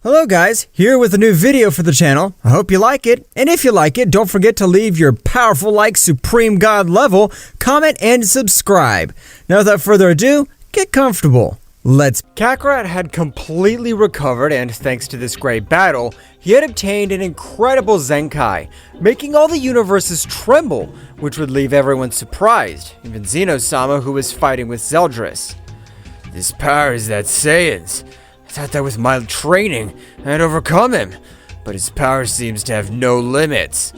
Hello guys, here with a new video for the channel. I hope you like it, and if you like it, don't forget to leave your powerful like Supreme God level, comment, and subscribe. Now without further ado, get comfortable. Kakarot had completely recovered, and thanks to this great battle, he had obtained an incredible Zenkai, making all the universes tremble, which would leave everyone surprised, even Zeno-sama, who was fighting with Zeldris. This power is that Saiyan's. I thought that with my training, I'd overcome him, but his power seems to have no limits.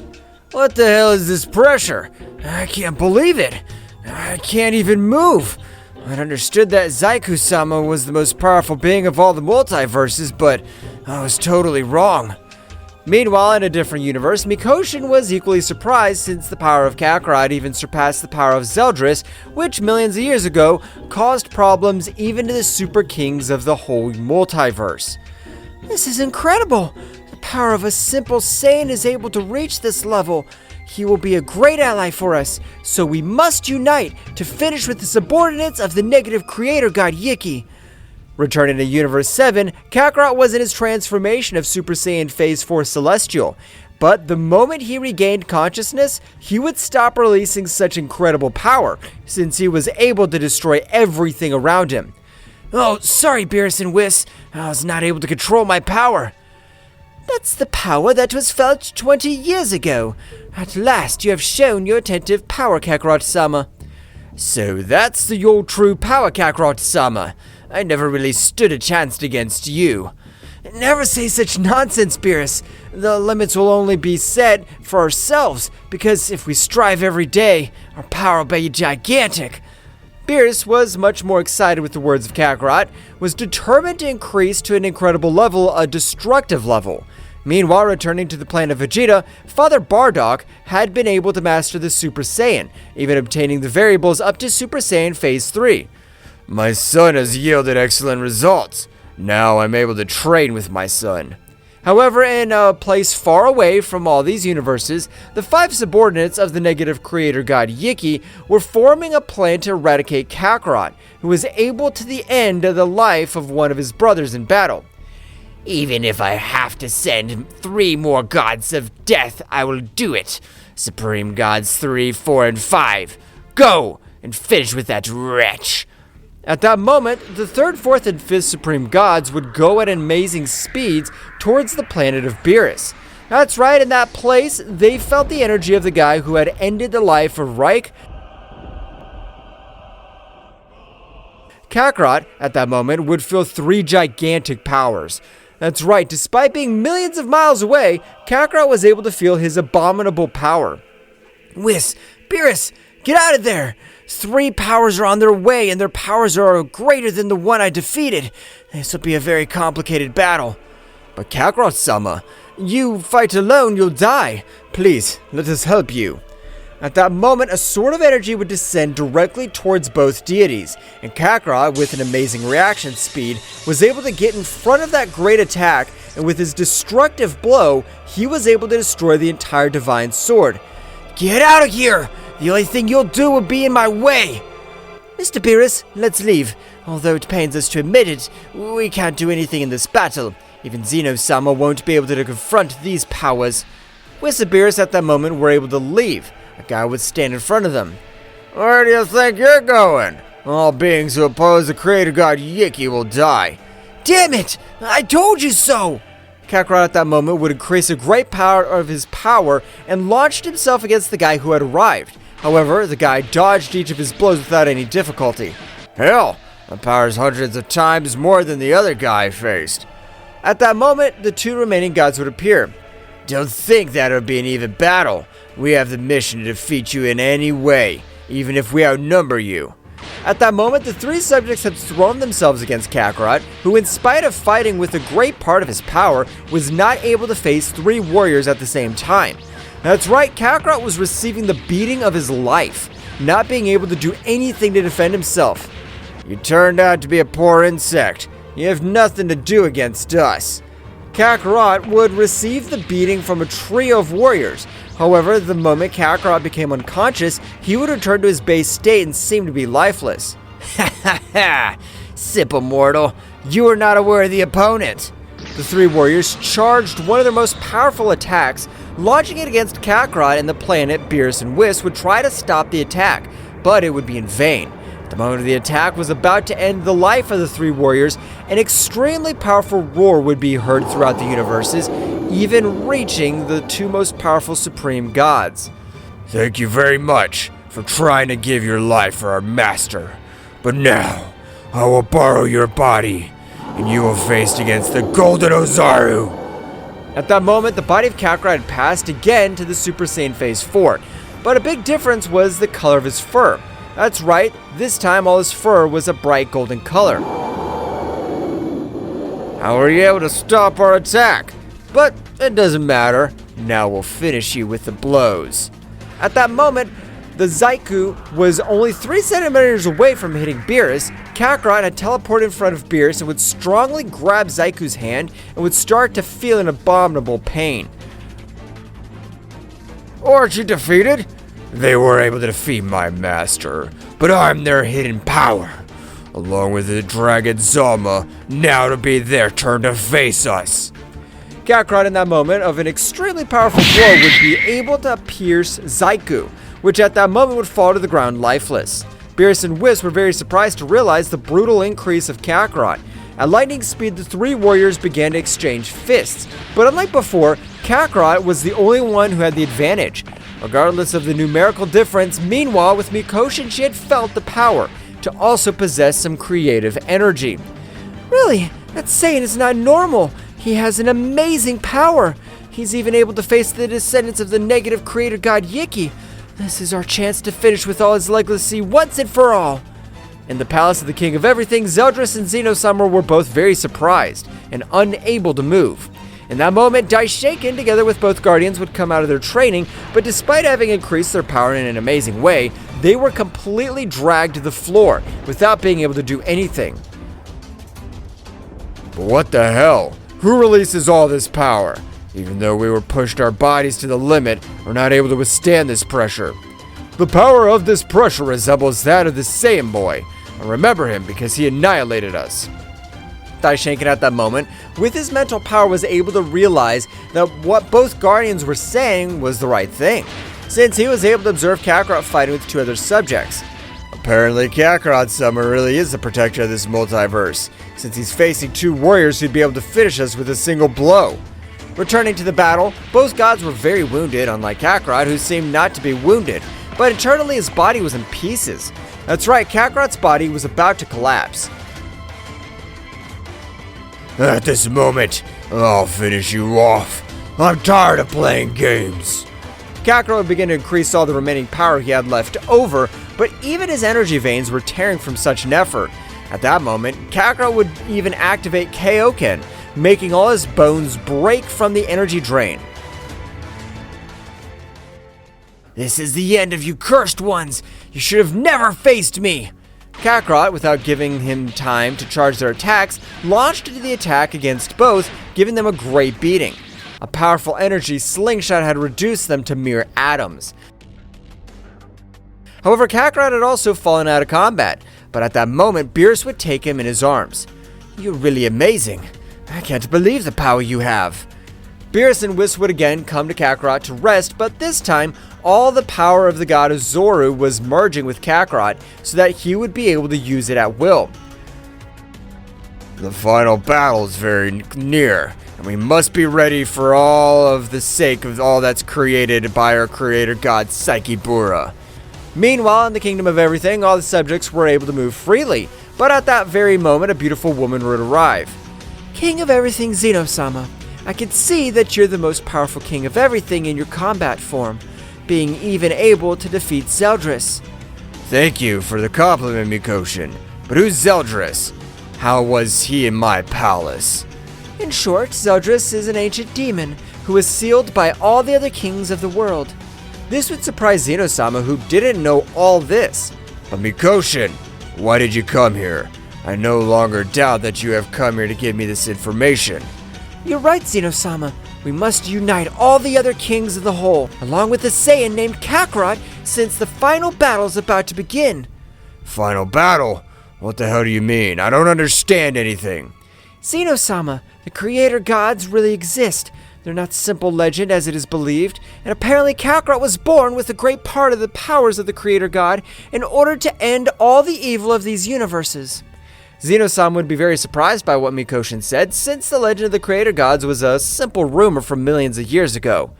What the hell is this pressure? I can't believe it. I can't even move. I'd understood that Zaiku-sama was the most powerful being of all the multiverses, but I was totally wrong. Meanwhile, in a different universe, Mikoshin was equally surprised since the power of Kakarot even surpassed the power of Zeldris, which millions of years ago caused problems even to the super kings of the whole multiverse. This is incredible! The power of a simple Saiyan is able to reach this level. He will be a great ally for us, so we must unite to finish with the subordinates of the negative creator god Yiki. Returning to Universe 7, Kakarot was in his transformation of Super Saiyan Phase 4 Celestial, but the moment he regained consciousness, he would stop releasing such incredible power, since he was able to destroy everything around him. Oh, sorry, Beerus and Whis, I was not able to control my power. That's the power that was felt 20 years ago. At last you have shown your attentive power, Kakarot-sama. So that's your true power, Kakarot-sama. I never really stood a chance against you. Never say such nonsense, Beerus. The limits will only be set for ourselves, because if we strive every day, our power will be gigantic. Beerus was much more excited with the words of Kakarot, was determined to increase to an incredible level, a destructive level. Meanwhile, returning to the planet of Vegeta, Father Bardock had been able to master the Super Saiyan, even obtaining the variables up to Super Saiyan Phase 3. My son has yielded excellent results. Now I'm able to train with my son. However, in a place far away from all these universes, the 5 subordinates of the negative creator god Yiki were forming a plan to eradicate Kakarot, who was able to the end of the life of one of his brothers in battle. Even if I have to send 3 more gods of death, I will do it. Supreme Gods 3, 4, and 5. Go and finish with that wretch. At that moment, the 3rd, 4th, and 5th Supreme Gods would go at amazing speeds towards the planet of Beerus. That's right, in that place, they felt the energy of the guy who had ended the life of Reich. Kakarot, at that moment, would feel 3 gigantic powers. That's right, despite being millions of miles away, Kakarot was able to feel his abominable power. Whis, Beerus, get out of there! 3 powers are on their way, and their powers are greater than the one I defeated. This will be a very complicated battle. But Kakarot-sama, you fight alone, you'll die. Please, let us help you. At that moment, a sword of energy would descend directly towards both deities, and Kakarot, with an amazing reaction speed, was able to get in front of that great attack, and with his destructive blow, he was able to destroy the entire divine sword. Get out of here! The only thing you'll do will be in my way! Mr. Beerus, let's leave. Although it pains us to admit it, we can't do anything in this battle. Even Zeno-sama won't be able to confront these powers. Whis and Beerus at that moment were able to leave. A guy would stand in front of them. Where do you think you're going? All beings who oppose the creator god Yiki will die. Damn it! I told you so! Kakarot at that moment would increase a great power of his power and launched himself against the guy who had arrived. However, the guy dodged each of his blows without any difficulty. Hell, my power's hundreds of times more than the other guy faced. At that moment, the 2 remaining gods would appear. Don't think that it'll be an even battle. We have the mission to defeat you in any way, even if we outnumber you. At that moment, the 3 subjects had thrown themselves against Kakarot, who in spite of fighting with a great part of his power, was not able to face 3 warriors at the same time. That's right, Kakarot was receiving the beating of his life. not being able to do anything to defend himself. "You turned out to be a poor insect. You have nothing to do against us." Kakarot would receive the beating from a trio of warriors. However, the moment Kakarot became unconscious, he would return to his base state and seem to be lifeless. Ha ha ha! Simple mortal, you are not a worthy opponent. The three warriors charged one of their most powerful attacks, launching it against Kakarot, and the planet Beerus and Whis would try to stop the attack, but it would be in vain. The moment the attack was about to end the life of the three warriors, an extremely powerful roar would be heard throughout the universes, even reaching the two most powerful supreme gods. Thank you very much for trying to give your life for our master. But now, I will borrow your body, and you will face against the Golden Ozaru. At that moment, the body of Kakarot had passed again to the Super Saiyan Phase 4, but a big difference was the color of his fur. That's right, this time all his fur was a bright golden color. How were you able to stop our attack? But it doesn't matter. Now we'll finish you with the blows. At that moment, the Zaiku was only 3 centimeters away from hitting Beerus. Kakarot had teleported in front of Beerus and would strongly grab Zaiku's hand and would start to feel an abominable pain. Aren't you defeated? They were able to defeat my master, but I'm their hidden power. Along with the Dragon Zama, now it'll be their turn to face us. Kakarot, in that moment of an extremely powerful blow, would be able to pierce Zaiku, which at that moment would fall to the ground lifeless. Beerus and Whis were very surprised to realize the brutal increase of Kakarot. At lightning speed, the three warriors began to exchange fists, but unlike before, Kakarot was the only one who had the advantage. Regardless of the numerical difference, meanwhile, with Mikoshin, she had felt the power to also possess some creative energy. "Really, that Saiyan is not normal. He has an amazing power. He's even able to face the descendants of the negative creator god Yiki. This is our chance to finish with all his legacy once and for all." In the palace of the King of Everything, Zeldris and Zeno-sama were both very surprised and unable to move. In that moment, Daishaken, together with both guardians, would come out of their training, but despite having increased their power in an amazing way, they were completely dragged to the floor without being able to do anything. But what the hell? Who releases all this power? Even though we were pushed our bodies to the limit, we're not able to withstand this pressure. The power of this pressure resembles that of the Saiyan boy. I remember him because he annihilated us. Daishaken at that moment, with his mental power, was able to realize that what both guardians were saying was the right thing, since he was able to observe Kakarot fighting with two other subjects. Apparently Kakarot-sama really is the protector of this multiverse, since he's facing two warriors who'd be able to finish us with a single blow. Returning to the battle, both gods were very wounded, unlike Kakarot, who seemed not to be wounded, but internally his body was in pieces. That's right, Kakarot's body was about to collapse. At this moment, I'll finish you off. I'm tired of playing games. Kakarot would begin to increase all the remaining power he had left over, but even his energy veins were tearing from such an effort. At that moment, Kakarot would even activate Kaioken, making all his bones break from the energy drain. This is the end of you cursed ones. You should have never faced me. Kakarot, without giving him time to charge their attacks, launched into the attack against both, giving them a great beating. A powerful energy slingshot had reduced them to mere atoms. However, Kakarot had also fallen out of combat, but at that moment, Beerus would take him in his arms. "You're really amazing. I can't believe the power you have." Beerus and Whis would again come to Kakarot to rest, but this time, all the power of the god Ozaru was merging with Kakarot so that he would be able to use it at will. The final battle is very near, and we must be ready for all of the sake of all that's created by our creator god Saikibura. Meanwhile, in the Kingdom of Everything, all the subjects were able to move freely, but at that very moment, a beautiful woman would arrive. "King of Everything, Zeno-sama, I can see that you're the most powerful king of everything in your combat form, being even able to defeat Zeldris." Thank you for the compliment, Mikoshin. But who's Zeldris? How was he in my palace? In short, Zeldris is an ancient demon who was sealed by all the other kings of the world. This would surprise Zeno-sama, who didn't know all this. But Mikoshin, why did you come here? I no longer doubt that you have come here to give me this information. You're right, Zeno-sama. We must unite all the other kings of the whole, along with the Saiyan named Kakarot, since the final battle is about to begin. Final battle? What the hell do you mean? I don't understand anything. Zeno-sama, the creator gods really exist. They're not simple legend as it is believed, and apparently Kakarot was born with a great part of the powers of the creator god in order to end all the evil of these universes. Zeno-sama would be very surprised by what Mikoshin said, since the legend of the creator gods was a simple rumor from millions of years ago.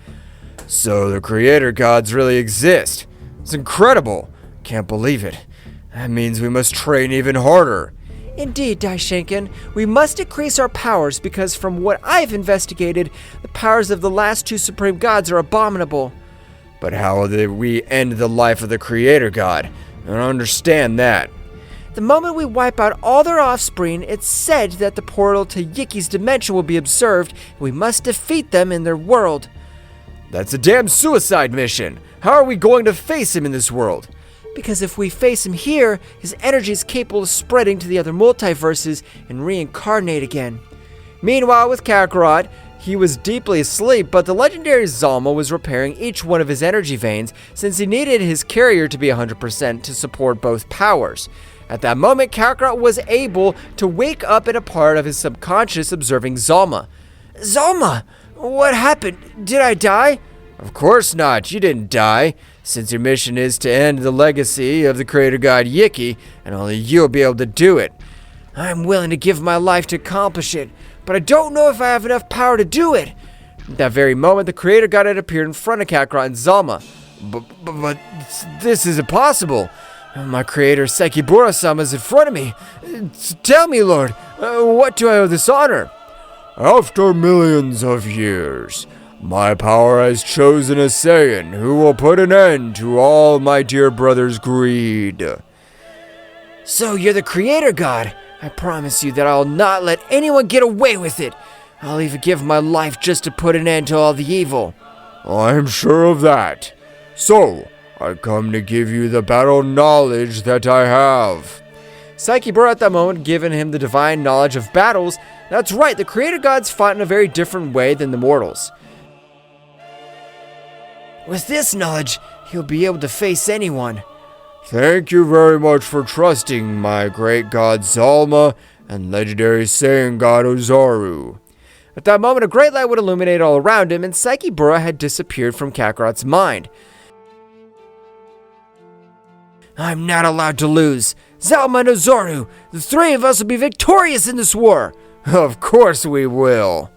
So the creator gods really exist. It's incredible. Can't believe it. That means we must train even harder. Indeed, Daishinken, we must increase our powers because from what I've investigated, the powers of the last two supreme gods are abominable. But how will we end the life of the creator god? I don't understand that. The moment we wipe out all their offspring, it's said that the portal to Yiki's dimension will be observed, and we must defeat them in their world. That's a damn suicide mission. How are we going to face him in this world? Because if we face him here, his energy is capable of spreading to the other multiverses and reincarnate again. Meanwhile, with Kakarot, he was deeply asleep, but the legendary Zalma was repairing each one of his energy veins since he needed his carrier to be 100% to support both powers. At that moment, Kakarot was able to wake up in a part of his subconscious observing Zalma. Zalma! What happened? Did I die? Of course not, you didn't die. Since your mission is to end the legacy of the creator god Yiki, and only you'll be able to do it. I'm willing to give my life to accomplish it, but I don't know if I have enough power to do it. At that very moment, the creator god had appeared in front of Kakarot and Zalma. But this is impossible. My creator, Sekibura-sama, is in front of me. Tell me, Lord, what do I owe this honor? After millions of years, my power has chosen a Saiyan who will put an end to all my dear brother's greed. So you're the creator god. I promise you that I'll not let anyone get away with it. I'll even give my life just to put an end to all the evil. I'm sure of that. So, I come to give you the battle knowledge that I have. Sekibura at that moment given him the divine knowledge of battles. That's right, the creator gods fought in a very different way than the mortals. With this knowledge, he'll be able to face anyone. Thank you very much for trusting my great god Zalma and legendary Saiyan god Ozaru. At that moment, a great light would illuminate all around him, and Sekibura had disappeared from Kakarot's mind. I'm not allowed to lose. Zalma and Ozaru, the three of us will be victorious in this war. Of course we will.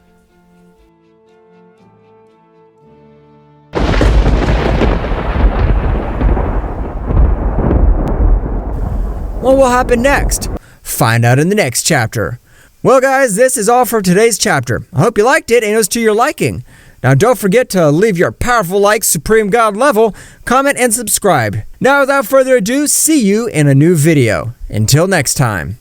What will happen next? Find out in the next chapter. Well, guys, this is all for today's chapter. I hope you liked it and it was to your liking. Now, don't forget to leave your powerful like Supreme God level, comment, and subscribe. Now, without further ado, see you in a new video. Until next time.